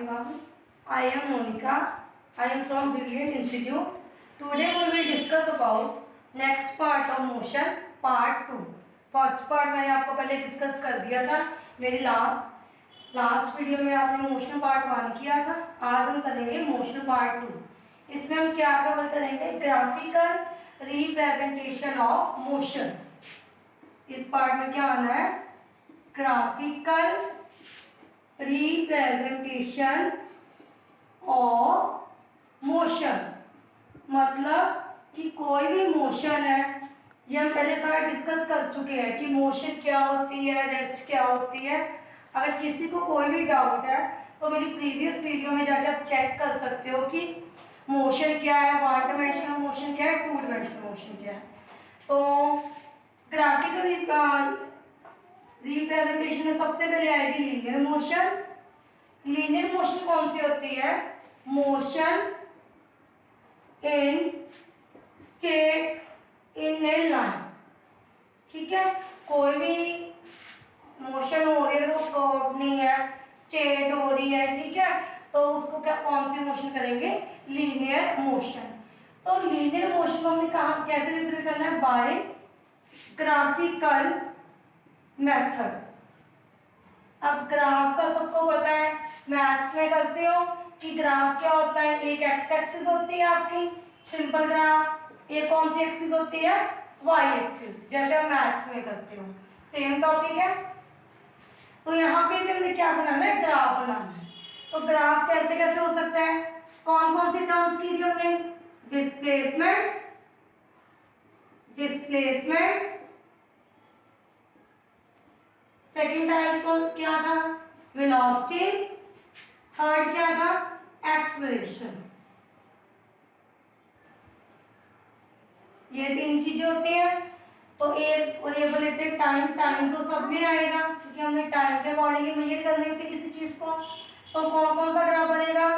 everyone. I am Monica. I am from Brilliant Institute. Today we will discuss about next part of motion, part 2. First part मैंने आपको पहले discuss कर दिया था मेरी last video में आपने मोशन पार्ट 1 किया था. आज हम करेंगे मोशन पार्ट 2. इसमें हम क्या कवर करेंगे? Graphical representation of motion. इस पार्ट में क्या आना है? Graphical representation of motion. मतलब कि कोई भी मोशन है, ये हम पहले सारा डिस्कस कर चुके हैं कि मोशन क्या होती है, रेस्ट क्या होती है. अगर किसी को कोई भी डाउट है तो मेरी प्रीवियस वीडियो में जाके आप चेक कर सकते हो कि मोशन क्या है, 1 डायमेंशनल मोशन क्या है, 2 डायमेंशनल मोशन क्या है. तो ग्राफिकल रिप्रेजेंटेशन में सबसे पहले आएगी लीनियर मोशन. लीनियर मोशन कौन सी होती है? Motion in state in A line. ठीक है, कोई भी मोशन हो रही है तो कर्व नहीं है, स्ट्रेट हो रही है. ठीक है, तो उसको क्या, कौन सी मोशन करेंगे? Linear motion. तो लीनियर मोशन को हमने कहा कैसे रिप्रेजेंट करना है? By graphical method. अब ग्राफ का सबको पता है, मैथ्स में करते हो कि ग्राफ क्या होता है. एक एक्स एक्सिस होती है आपकी सिंपल ग्राफ, एक कौन सी एक्सिस होती है? वाई एक्सिस, जैसे हम मैथ्स में करते हो. सेम टॉपिक है. तो यहाँ पे भी हमने क्या बनाना है? ग्राफ बनाना है. तो ग्राफ कैसे कैसे हो सकता है? कौन कौन सी टर्म्स की थी हमने? Displacement, displacement. सेकेंड टाइप को क्या था? वेलोसिटी. थर्ड क्या था? एक्सेलरेशन. ये 3 चीजें होती हैं. तो एक और ये बोले थे टाइम. टाइम तो सब में आएगा क्योंकि हमने टाइम के अकॉर्डिंग मेजर करनी होती है किसी चीज को. तो कौन कौन सा ग्राफ बनेगा?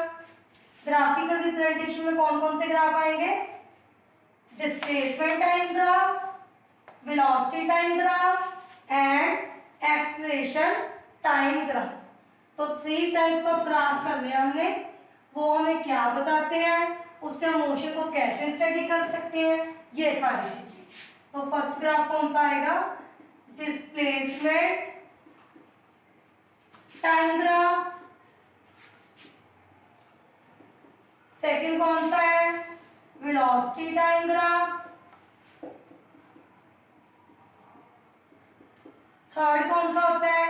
ग्राफिकल रिप्रेजेंटेशन में कौन कौन से ग्राफ आएंगे? Displacement time graph, velocity time graph and acceleration time graph. तो 3 टाइप्स ऑफ ग्राफ करने हैं हमने. वो हमें क्या बताते हैं, उससे हम मोशन को कैसे स्टडी कर सकते हैं, ये सारी चीजें. तो फर्स्ट ग्राफ कौन सा आएगा? Displacement time graph. सेकंड कौन सा है? Velocity time graph. थर्ड कौन सा होता है?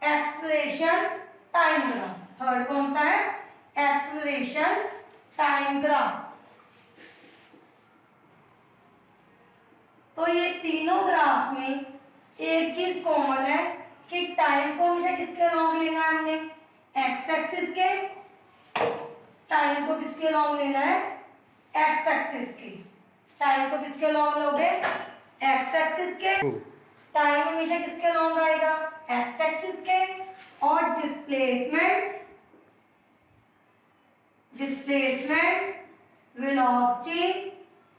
Acceleration time graph. थर्ड कौन सा है? Acceleration time graph. तो ये तीनों ग्राफ में एक चीज कॉमन है कि टाइम को हमेशा किसके अलोंग लेना है? हमने एक्स एक्सिस के. टाइम को किसके अलोंग लेना है? एक्स एक्सिस के. टाइम को किसके अलोंग लोगे? एक्स एक्सिस के. टाइम हमेशा किसके अलोंग आएगा? एक्स एक्सिस के. और डिस्प्लेसमेंट, वेलोसिटी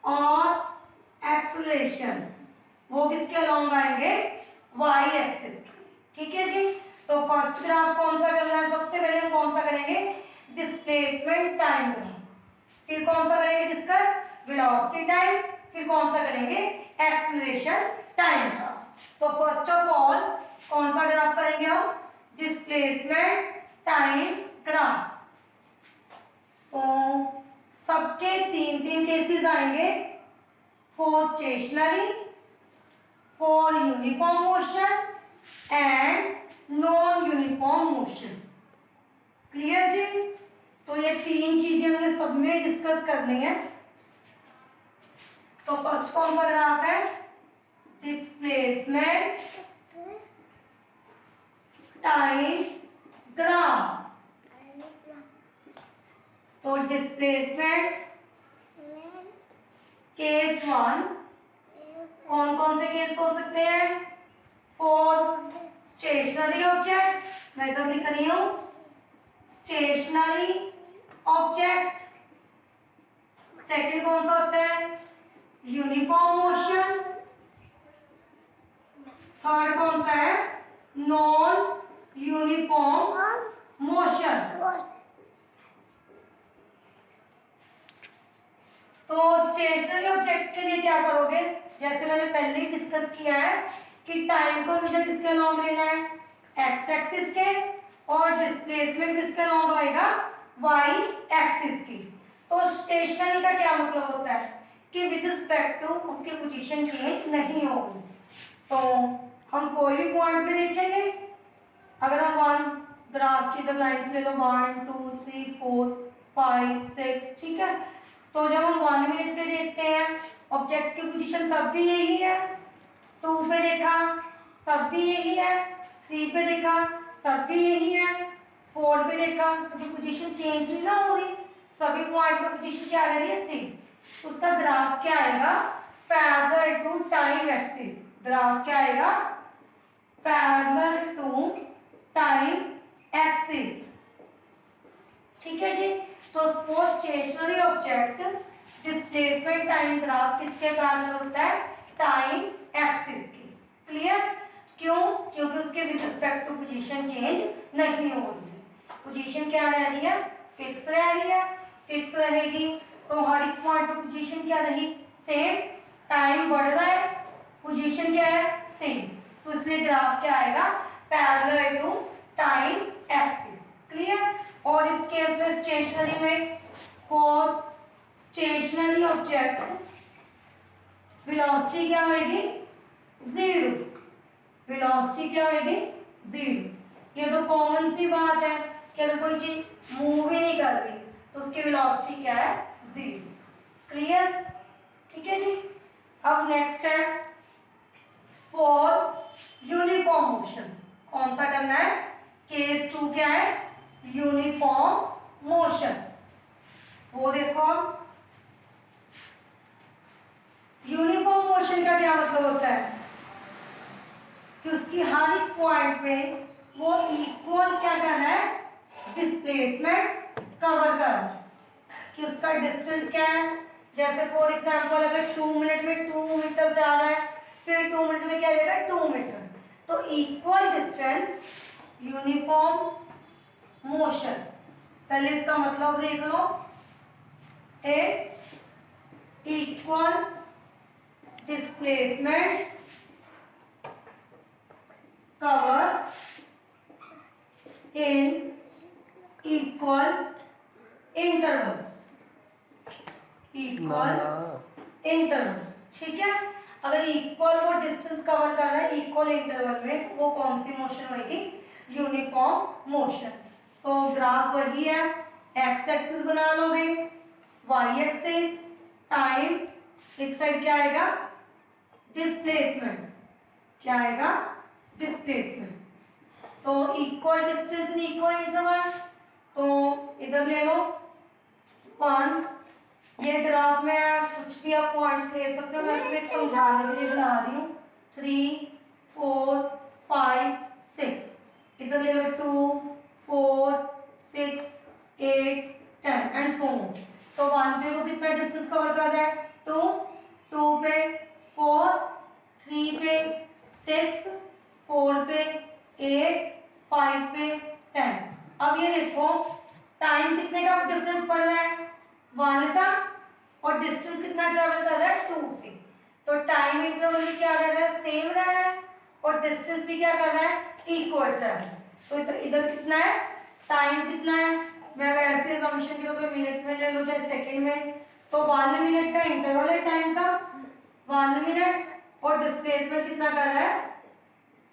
और एक्सेलरेशन वो किसके अलोंग आएंगे? वाई एक्सिस के. ठीक है जी. तो फर्स्ट ग्राफ कौन सा करना है? सबसे पहले हम कौन सा करेंगे? Displacement time graph. फिर कौन सा करेंगे डिस्कस? Velocity time. फिर कौन सा करेंगे? Acceleration time graph. तो फर्स्ट ऑफ ऑल कौन सा ग्राफ करेंगे हम? Displacement time graph. तो सबके 3 केसेस आएंगे. For stationary, for uniform motion and non uniform motion. Clear जी. तो ये 3 चीजें हमने सब में डिस्कस करनी है. तो फर्स्ट कौन सा ग्राफ है? Displacement time graph. तो डिस्प्लेसमेंट केस 1 कौन कौन से केस हो सकते हैं? फॉर स्टेशनरी ऑब्जेक्ट, मैं तो लिख रही हूं स्टेशनरी ऑब्जेक्ट. सेकंड कौन सा होता है? Uniform motion. थर्ड कौन सा है? Non uniform motion. तो स्टेशनरी ऑब्जेक्ट के लिए क्या करोगे, जैसे मैंने पहले ही डिस्कस किया है कि टाइम को हमेशा किसके अलॉन्ग लेना है, एक्स एक्सिस के, और डिस्प्लेसमेंट किसके अलॉन्ग आएगा, वाई एक्सिस की। तो स्टेशनरी का क्या मतलब होता है कि विद रिस्पेक्ट टू उसकी पोजीशन चेंज नहीं होगी। तो हम कोई भी पॉइंट पे देखेंगे, अगर हम वन ग्राफ की इधर लाइन्स ले लो 1 2 3 4 5 6, ठीक है, तो जब हम 1 मिनट पे देखते हैं ऑब्जेक्ट की पोजीशन तब भी यही है, 2 पे देखा तब भी यही है, 3 पे देखा तब भी यही है, 4 पे देखा तो पोजीशन चेंज नहीं ना हो रही, सभी पॉइंट पे पोजीशन क्या आ रही है, सेम। उसका ग्राफ क्या आएगा, parallel to time axis. Graph क्या आएगा, पैरेलल टू टाइम एक्सिस, ठीक है जी। तो for stationary object displacement time graph किसके पैरेलल होता है, टाइम एक्सिस की। क्लियर, क्यों, क्योंकि उसके with respect to position change नहीं हो रही है, पोजीशन क्या रह रही है, फिक्स रह रही है, फिक्स रहेगी तो हर एक पॉइंट पर पोजीशन क्या रही, सेम, टाइम बढ़ रहा है, पोजीशन क्या है, सेम, तो इसलिए ग्राफ क्या आएगा, parallel to time axis. Clear, और इस केस में स्टेशनरी में फॉर स्टेशनरी ऑब्जेक्ट वेलोसिटी क्या होगी, जीरो, वेलोसिटी क्या होगी, जीरो। ये तो कॉमन सी बात है कि अगर कोई चीज मूव ही नहीं कर रही तो उसकी वेलोसिटी क्या है, जीरो। क्लियर, ठीक है जी। अब नेक्स्ट है फॉर यूनिफॉर्म मोशन, कौन सा करना है, केस 2 क्या है, यूनिफॉर्म मोशन। वो देखो यूनिफॉर्म मोशन का क्या मतलब होता है कि उसकी हर एक पॉइंट पे वो इक्वल क्या करना है, डिस्प्लेसमेंट कवर करना है, कि उसका डिस्टेंस क्या है, जैसे फॉर एग्जांपल अगर 2 मिनट में 2 मीटर जा रहा है, फिर 2 मिनट में क्या रहेगा, 2 मीटर, तो इक्वल डिस्टेंस यूनिफॉर्म मोशन। पहले इसका मतलब देख लो, a equal displacement cover in equal intervals, equal intervals, ठीक है। अगर इक्वल वो डिस्टेंस कवर कर रहा है इक्वल इंटरवल में, वो कौन सी मोशन होगी, यूनिफॉर्म मोशन। तो ग्राफ वही है, एक्स एक्सिस बना लोगे, वाई एक्सिस, टाइम, इस साइड क्या आएगा, डिस्प्लेसमेंट, क्या आएगा, डिस्प्लेसमेंट। तो equal distance in equal interval, तो इधर ले लो 1, ये ग्राफ में आप कुछ भी आप पॉइंट्स ले सकते हो, मैं सिर्फ समझाने के लिए बना रही हूँ। 3 4 5 6, इधर ले लो 2 4 6 8 10 एंड सो ऑन। तो 1 पे वो कितना डिस्टेंस कवर कर रहा है, 2, 2 पे 4, 3 पे 6, 4 पे 8, 5 पे 10। अब ये देखो टाइम कितने का डिफरेंस पड़ रहा है, 1 का, और डिस्टेंस कितना ट्रेवल कर रहा है, 2 से, तो टाइम इंटरवल भी क्या रह रहा है, सेम रह रहा है, और डिस्टेंस भी क्या कर रहा है, इक्वल रह रहा है। तो इधर कितना है, टाइम कितना है, मैं वैसे असम्पशन के ऊपर मिनट में ले लो चाहे सेकंड में, तो 1 मिनट का इंटरवल है टाइम का, 1 मिनट, और डिस्प्लेसमेंट कितना कर रहा है,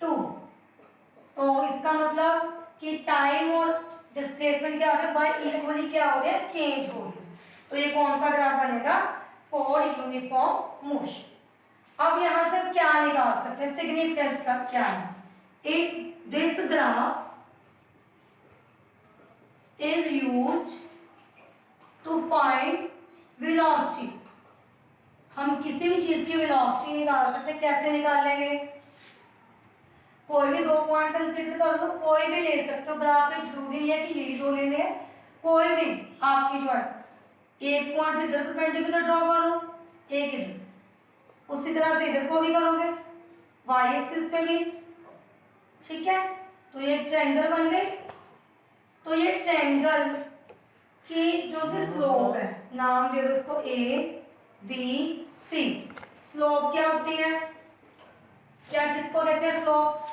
2। तो इसका मतलब कि टाइम और डिस्प्लेसमेंट क्या हो रहा है, बाय इक्वली क्या हो रहा है, चेंज हो रहा है। तो ये कौन सा ग्राफ बनेगा, फॉर यूनिफॉर्म मोशन। अब यहां से हम क्या निकाल सकते हैं, सिग्निफिकेंस का क्या है, एक this graph is used to find velocity। हम किसी भी चीज की वेलोसिटी निकाल सकते हैं, कैसे निकालेंगे, कोई भी 2 पॉइंट कंसीडर कर लो, कोई भी ले सकते हो, ग्राफ में जरूरी नहीं है कि यही 2 लेने हैं, कोई भी आपकी चॉइस। एक पॉइंट से इधर परपेंडिकुलर ड्रॉ करो, एक इधर, उसी तरह से इधर को भी करोगे, वाई एक्सिस पे भी, ठीक है। तो ये ट्रायंगल बन गई। तो ये ट्रायंगल की जो सी स्लोप है, नाम दे दो इसको ए, बी सी। स्लोप क्या होती है, क्या किसको कहते हैं slope,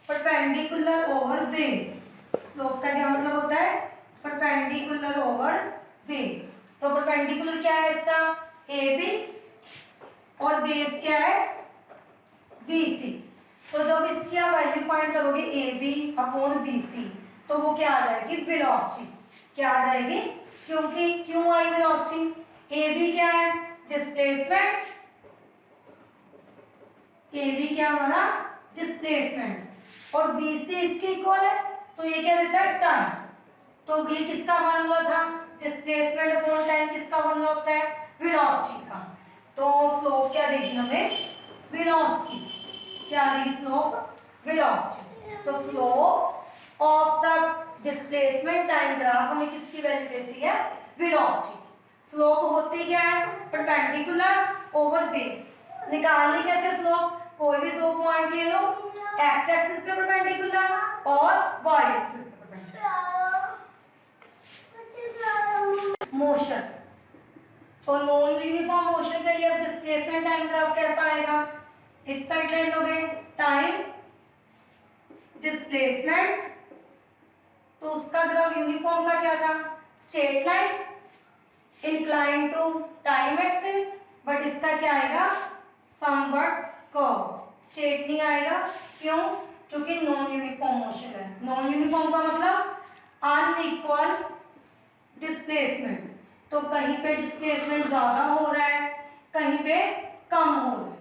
perpendicular over base. Slope का क्या मतलब होता है, परपेंडिकुलर ओवर बेस। तो परपेंडिकुलर क्या है इसका, ए बी, और बेस क्या है, बी सी। तो जब इसकी आप वैल्यू फाइंड करोगे A B upon B C, तो वो क्या आ जाएगी, वेलोसिटी। क्या आ जाएगी, क्योंकि क्यों आई वेलोसिटी, ए बी क्या है, डिस्प्लेसमेंट, ए बी क्या हमारा डिस्प्लेसमेंट, और बी सी इसके इक्वल है, तो ये क्या देता है, टाइम। तो ये किसका फॉर्मूला था, डिस्प्लेसमेंट अपॉन टाइम किसका फॉर्मूला होता है, वेलोसिटी का। तो स्लोप क्या देगी हमें, वेलोसिटी। क्या देगी स्लोप, वेलोसिटी। तो slope of the displacement time graph हमें किसकी वैल्यू देती है, वेलोसिटी। स्लोप होती क्या है, परपेंडिकुलर ओवर बेस। निकालनी कैसे स्लोप, कोई भी दो पॉइंट ले लो, एक्स एक्सिस पे परपेंडिकुलर और वाई एक्सिस पे परपेंडिकुलर। मोशन, तो नॉन यूनिफॉर्म मोशन के लिए डिस्प्लेसमेंट टाइम ग्राफ कैसा आएगा, इस साइड ले लोगे टाइम डिस्प्लेसमेंट, तो उसका ग्राफ यूनिफॉर्म का क्या था, straight line incline to time axis, but इसका क्या आएगा, समवट कर्व, स्ट्रेट नहीं आएगा। क्यों, क्योंकि नॉन यूनिफॉर्म मोशन है। नॉन यूनिफॉर्म का मतलब अनइक्वल डिस्प्लेसमेंट, तो कहीं पे डिस्प्लेसमेंट ज्यादा हो रहा है, कहीं पे कम हो रहा है,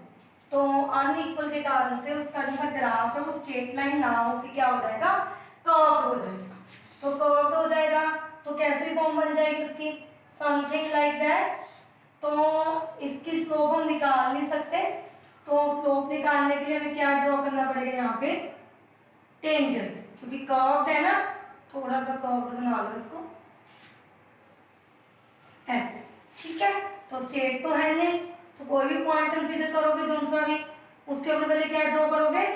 तो अनइक्वल के कारण से उसका जो ग्राफ है वो स्ट्रेट लाइन ना होकर क्या हो जाएगा, कर्व हो जाएगा। तो कर्व हो जाएगा तो कैसी फॉर्म बन जाएगी उसकी, समथिंग लाइक दैट। तो इसकी स्लोप हम निकाल नहीं सकते, तो स्लोप निकालने के लिए हमें क्या ड्रॉ करना पड़ेगा, यहाँ पे टेंजेंट, क्योंकि कर्व है ना, थोड़ा सा कर्व बना लो इसको ऐसे, ठीक है। तो स्ट्रेट तो है नहीं, तो कोई भी पॉइंट कंसीडर करोगे जो सा भी, उसके ऊपर पहले क्या ड्रॉ करोगे,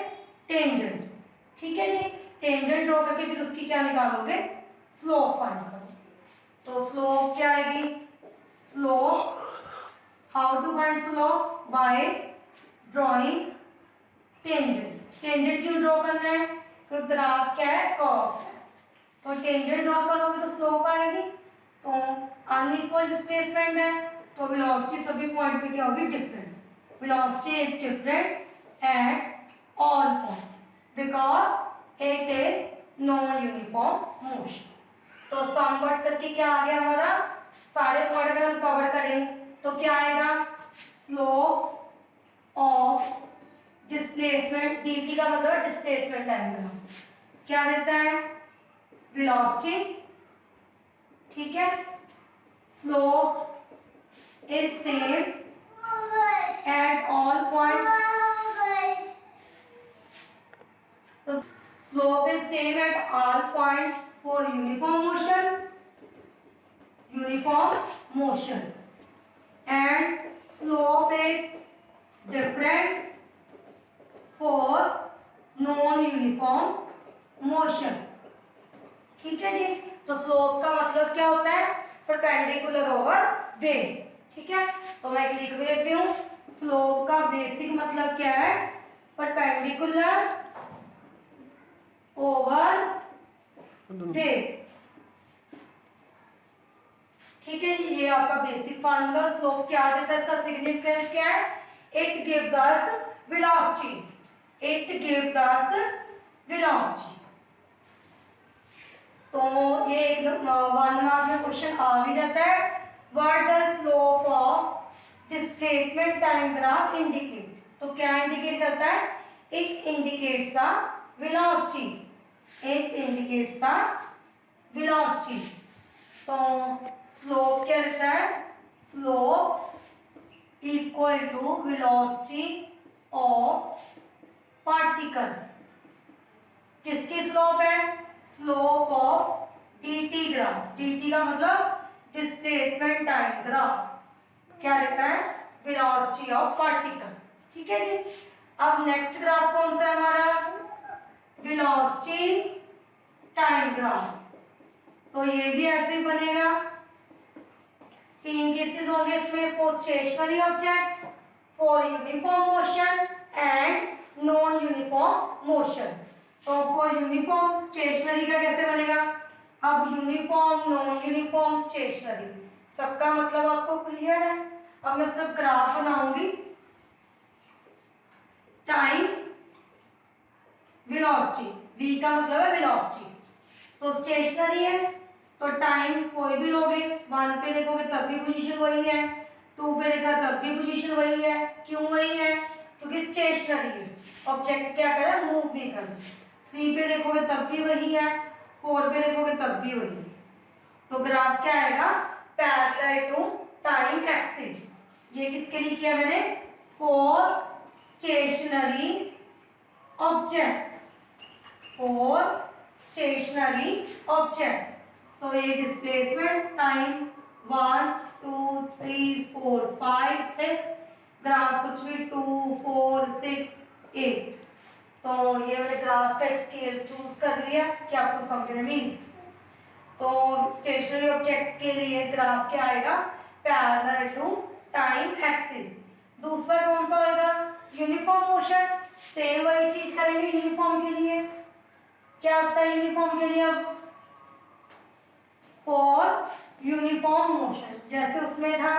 टेंजेंट, ठीक है जी। टेंजेंट ड्रॉ करके फिर उसकी क्या निकालोगे, स्लोप फाइंड करोगे। तो स्लोप क्या आएगी, slope, how to find slope, by drawing tangent. Tangent क्यों ड्रॉ करना है, क्योंकि ग्राफ क्या है, कर्व है, तो टेंजेंट ड्रॉ करोगे तो स्लोप आएगी। तो अनइक्वल डिस्प्लेसमेंट है, तो वेलोसिटी सभी पॉइंट पे क्या होगी, different. Velocity is different at all point because it is non uniform motion. तो समवट करके क्या आ गया हमारा, सारे पॉइंट अगर हम कवर करें तो क्या आएगा, स्लोप ऑफ डिस्प्लेसमेंट, dt का मतलब डिस्प्लेसमेंट एंगल, क्या देता है, वेलोसिटी, ठीक है। Slope is same at all point, slope is same at all points for uniform motion and slope is different for non uniform motion, ठीक है जी। तो स्लोप का मतलब क्या होता है, परपेंडिकुलर ओवर बेस, ठीक है। तो मैं लिख भी देती हूँ, स्लोप का बेसिक मतलब क्या है, परपेंडिकुलर ओवर बेस, ठीक है। ये आपका बेसिक फार्मूला। स्लोप क्या देता है, इसका सिग्निफिकेंस क्या है, it gives us velocity, it gives us velocity. तो ये एक 1 मार्क में क्वेश्चन आ भी जाता है, what the slope of displacement time graph indicate. तो क्या इंडिकेट करता है, it indicates the velocity, it indicates the velocity. तो स्लोप क्या रहता है, slope equal to velocity of particle. किसकी स्लोप है, slope of dt graph, dt का मतलब डिस्प्लेसमेंट टाइम ग्राफ, क्या रहता है, वेलोसिटी ऑफ पार्टिकल, ठीक है जी। अब नेक्स्ट ग्राफ कौन सा है हमारा, वेलोसिटी टाइम ग्राफ। तो ये भी ऐसे ही बनेगा, तीन केसेस होंगे इसमें, for stationary object, for uniform motion and non uniform motion. तो फॉर यूनिफॉर्म स्टेशनरी का कैसे बनेगा, अब यूनिफॉर्म, नॉन यूनिफॉर्म, स्टेशनरी, सबका मतलब आपको क्लियर है। अब मैं सिर्फ ग्राफ बनाऊंगी। टाइम, वेलोसिटी, v का मतलब है वेलोसिटी, तो स्टेशनरी है तो टाइम कोई भी लोगे, 1 पे लिखोगे तब भी पोजीशन वही है, 2 पे लिखा तब भी पोजीशन वही है। क्यों वही है, क्योंकि स्टेशनरी है, ऑब्जेक्ट क्या कर रहा है, मूव नहीं कर रहा। 3 पे लिखोगे तब भी वही है, 4 पे लिखोगे तब भी वही है। तो ग्राफ क्या आएगा, पैरेलल टू टाइम एक्सिस। ये किसके लिए किया मैंने, for stationary object, for stationary object. तो ये डिस्प्लेसमेंट टाइम 1 2 3 4 5 6, ग्राफ कुछ भी 2 4 6 8। तो ये मैंने ग्राफ का स्केल चूज कर लिया कि आपको समझने में इजी। तो स्टेशनरी ऑब्जेक्ट के लिए ग्राफ क्या आएगा, पैरेलल टू टाइम एक्सिस। दूसरा कौन सा होगा, यूनिफॉर्म मोशन, सेम वही चीज करेंगे यूनिफॉर्म के लिए। क्या होता है यूनिफॉर्म के लिए, अब फॉर यूनिफॉर्म मोशन जैसे उसमें था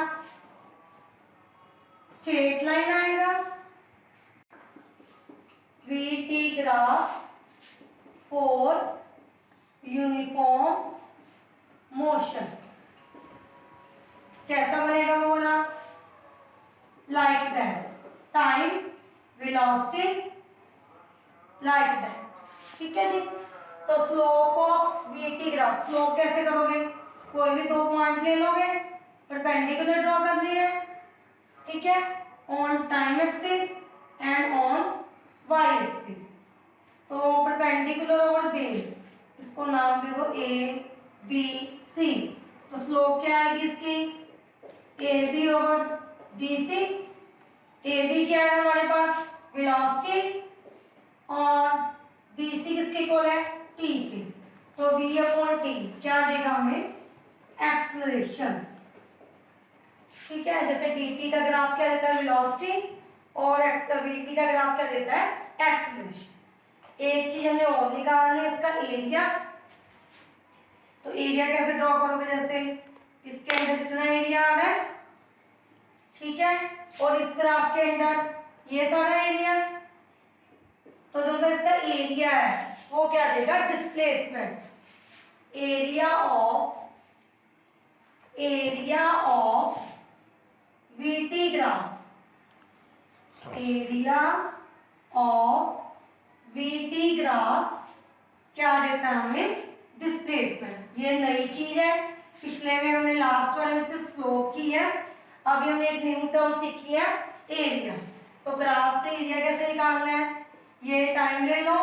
स्ट्रेट लाइन आएगा, we T graph for uniform motion. कैसा बनेगा वो बोला, like that, time, velocity, like that. ठीक है जी। तो slope of VT graph, slope कैसे करोगे, कोई भी 2 पॉइंट ले लोगे, परपेंडिकुलर ड्रॉ करनी है, ठीक है, on time axis and on Y axis. तो परपेंडिकुलर और बेस, इसको नाम दे दो ए बी सी। तो स्लोप क्या आएगी इसकी, A B over B C. A B क्या है हमारे पास, वेलोसिटी, और बी सी किसके इक्वल है, टी के। तो v अपॉन टी क्या देगा हमें, एक्सेलरेशन। ठीक है, जैसे dt का ग्राफ क्या देता है, वेलोसिटी, और vt का ग्राफ क्या देता है, एक्सेलरेशन। एक चीज हमने और निकालनी है, इसका एरिया। तो एरिया कैसे ड्रॉ करोगे, जैसे इसके अंदर कितना एरिया आ रहा है, ठीक है, और इस ग्राफ के अंदर ये सारा एरिया, तो जो सा इसका एरिया है वो क्या देगा, displacement. Area of VT graph, area of VT graph क्या देता है हमें, डिस्प्लेसमेंट। ये नई चीज है, पिछले में हमने लास्ट वाले में सिर्फ स्लोप की है, अभी हमने एक न्यू टर्म सीखी है, एरिया। तो ग्राफ से एरिया कैसे निकालना है, ये टाइम ले लो,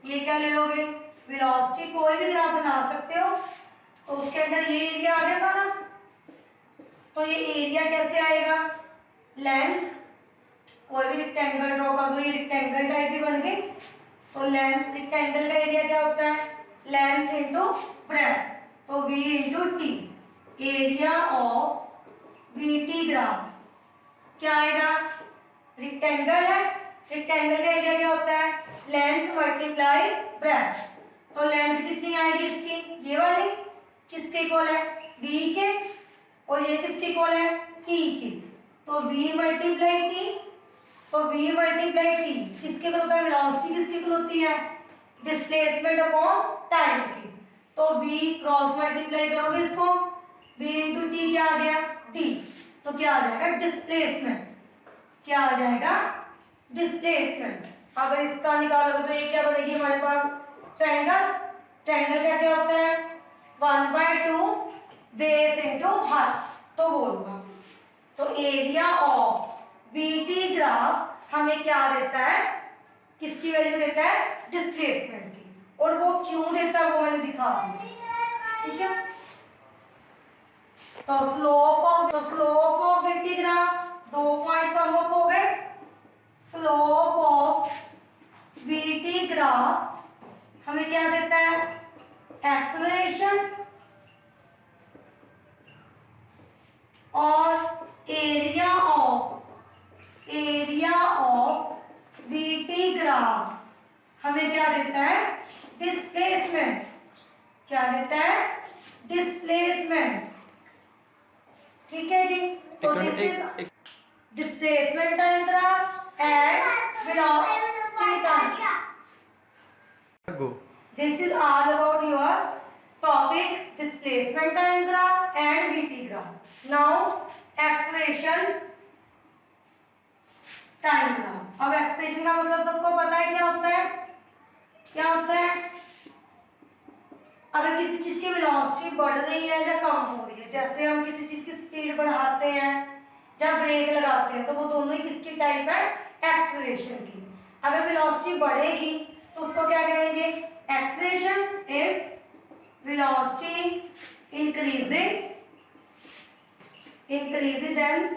ये क्या ले लोगे, वेलोसिटी, कोई भी ग्राफ बना सकते हो, तो उसके अंदर ये एरिया आ गया सारा। तो ये एरिया कैसे आएगा, लेंथ, कोई भी रेक्टेंगल ड्रॉ कर दो, ये रेक्टेंगल टाइप ही बन गई। तो लेंथ, रेक्टेंगल का एरिया क्या होता है, लेंथ इंटू ब्रेड्थ, तो v into T. Area of VT graph क्या आएगा, रेक्टेंगल है, रेक्टेंगल का एरिया क्या होता है, लेंथ मल्टीप्लाई ब्रेड्थ। तो लेंथ कितनी आएगी इसकी, ये वाली, किसके इक्वल है, b के, और ये किसके इक्वल है, t के। तो v मल्टीप्लाई t, तो v मल्टीप्लाई t किसके इक्वल होता है, वेलोसिटी किसके इक्वल होती है, डिस्प्लेसमेंट अपॉन टाइम की। तो v क्रॉस मल्टीप्लाई करोगे इसको, v इंटू टी क्या आ गया, d। तो क्या आ जाएगा, डिस्प्लेसमेंट, क्या आ जाएगा, डिस्प्लेसमेंट। अगर इसका निकालोगे तो ये क्या बनेगी हमारे पास, ट्रायंगल। ट्रायंगल का क्या होता है, 1/2 बेस इंटू हाइट। तो बोलूंगा, तो एरिया ऑफ वीटी ग्राफ हमें क्या देता है, किसकी वैल्यू देता है, डिस्प्लेसमेंट की, और वो क्यों देता है वो मैंने दिखा दिया। ठीक है, तो slope of VT graph, 2 point sum up हो गए। स्लोप ऑफ वीटी ग्राफ हमें क्या देता है, एक्सेलरेशन, और एरिया ऑफ VT ग्राफ हमें क्या देता है? डिस्प्लेसमेंट। क्या देता है? डिस्प्लेसमेंट। ठीक है जी। तो this is displacement time graph and velocity time. This is all about your topic displacement time graph and VT graph. Now acceleration time graph. अब एक्सेलरेशन का मतलब सबको पता है क्या होता है? क्या होता है? अगर किसी चीज की वेलोसिटी बढ़ रही है या कम हो रही है, जैसे हम किसी चीज की स्पीड बढ़ाते हैं या ब्रेक लगाते हैं, तो वो दोनों ही किसकी टाइप है? एक्सेलरेशन की। अगर वेलोसिटी बढ़ेगी तो उसको क्या कहेंगे? Acceleration. If velocity increases then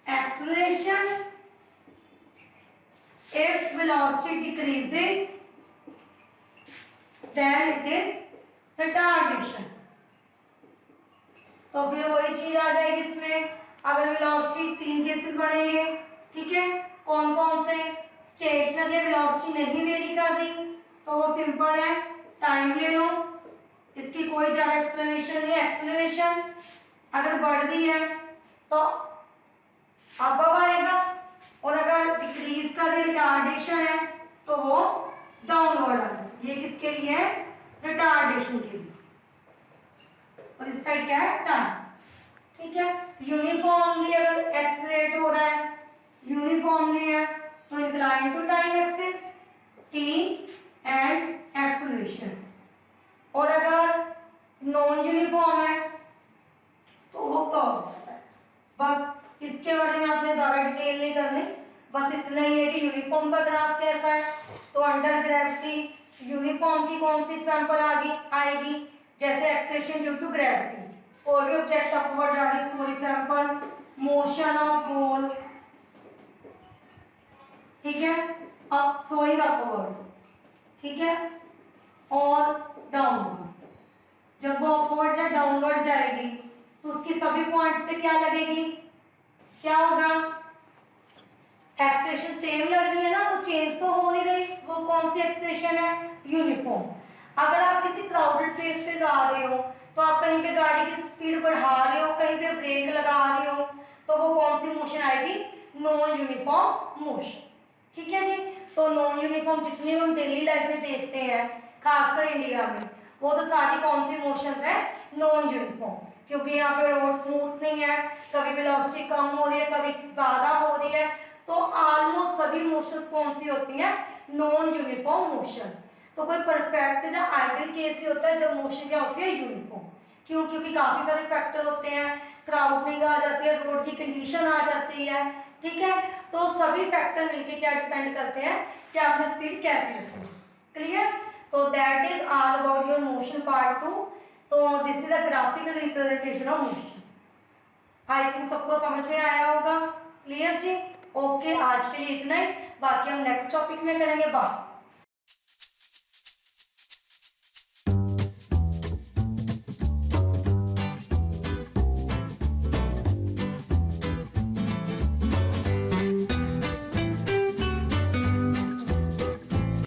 acceleration. If velocity decreases then it is retardation. तो फिर वही चीज आ जाएगी इसमें। अगर वेलोसिटी 3 केसेस बनेंगे, ठीक है, कौन कौन से? स्टेशनरी वेलोसिटी नहीं वेरी कर दी तो वो सिंपल है, टाइम ले लो, इसकी कोई ज्यादा एक्सप्लेनेशन नहीं। एक्सेलरेशन अगर बढ़ रही है तो अब आएगा, और अगर डिक्रीज का रिटार्डेशन है तो वो डाउनवर्ड आएगा। ये किसके लिए है? रिटार्डेशन के लिए। और इस साइड क्या है? टाइम। ठीक है। यूनिफॉर्मली अगर एक्सेलरेट हो रहा है, यूनिफॉर्मली है, तो incline to time axis T and acceleration. और अगर नॉन यूनिफॉर्म है तो वो कर्व होता है। बस इसके बारे में आपने ज्यादा डिटेल नहीं करनी, बस इतना ही है कि यूनिफॉर्म का ग्राफ कैसा है। तो अंडर ग्रेविटी यूनिफॉर्म की कौन सी एग्जांपल आएगी? जैसे एक्सेलरेशन ड्यू टू ग्रेविटी, कोई भी ऑब्जेक्ट अपवर्ड जा रही है, for example motion of ball, ठीक है, अप सोइंग अपवर्ड, ठीक है, और डाउनवर्ड। जब वो अपवर्ड या डाउनवर्ड जाएगी तो उसकी सभी पॉइंट्स पे क्या लगेगी? क्या होगा? एक्सेलरेशन सेम लग रही है ना, वो चेंज तो हो नहीं रही। वो कौन सी एक्सेलरेशन है? यूनिफॉर्म। अगर आप किसी क्राउडेड प्लेस पे जा रहे हो तो आप कहीं पे गाड़ी की स्पीड बढ़ा रहे हो, कहीं पे ब्रेक लगा रहे हो, तो वो कौन सी मोशन आएगी? Non uniform motion. ठीक है जी। तो नॉन यूनिफॉर्म जितने हम डेली लाइफ में देखते हैं, खासकर इंडिया में, वो तो सारी कौन सी मोशंस है? Non uniform. क्योंकि यहाँ पे रोड स्मूथ नहीं है, कभी वेलोसिटी कम हो रही है, कभी ज्यादा हो रही है, तो ऑलमोस्ट सभी मोशंस कौन सी होती हैं? Non uniform motion. तो कोई परफेक्ट या आइडियल केस ही होता है जब मोशन क्या होती है? यूनिफॉर्म। क्यों? क्योंकि काफी सारे फैक्टर होते हैं, क्राउडिंग आ जाती है, रोड की कंडीशन आ जाती है, ठीक है। तो सभी फैक्टर मिलके क्या डिपेंड करते हैं कि आपने स्पीड कैसी रखी है। क्लियर? तो that is all about your motion part 2। तो this is a graphical representation of motion. I think सबको समझ में आया होगा। क्लियर जी? ओके, आज के लिए इतना ही, बाकी हम नेक्स्ट टॉपिक में करेंगे। बाय।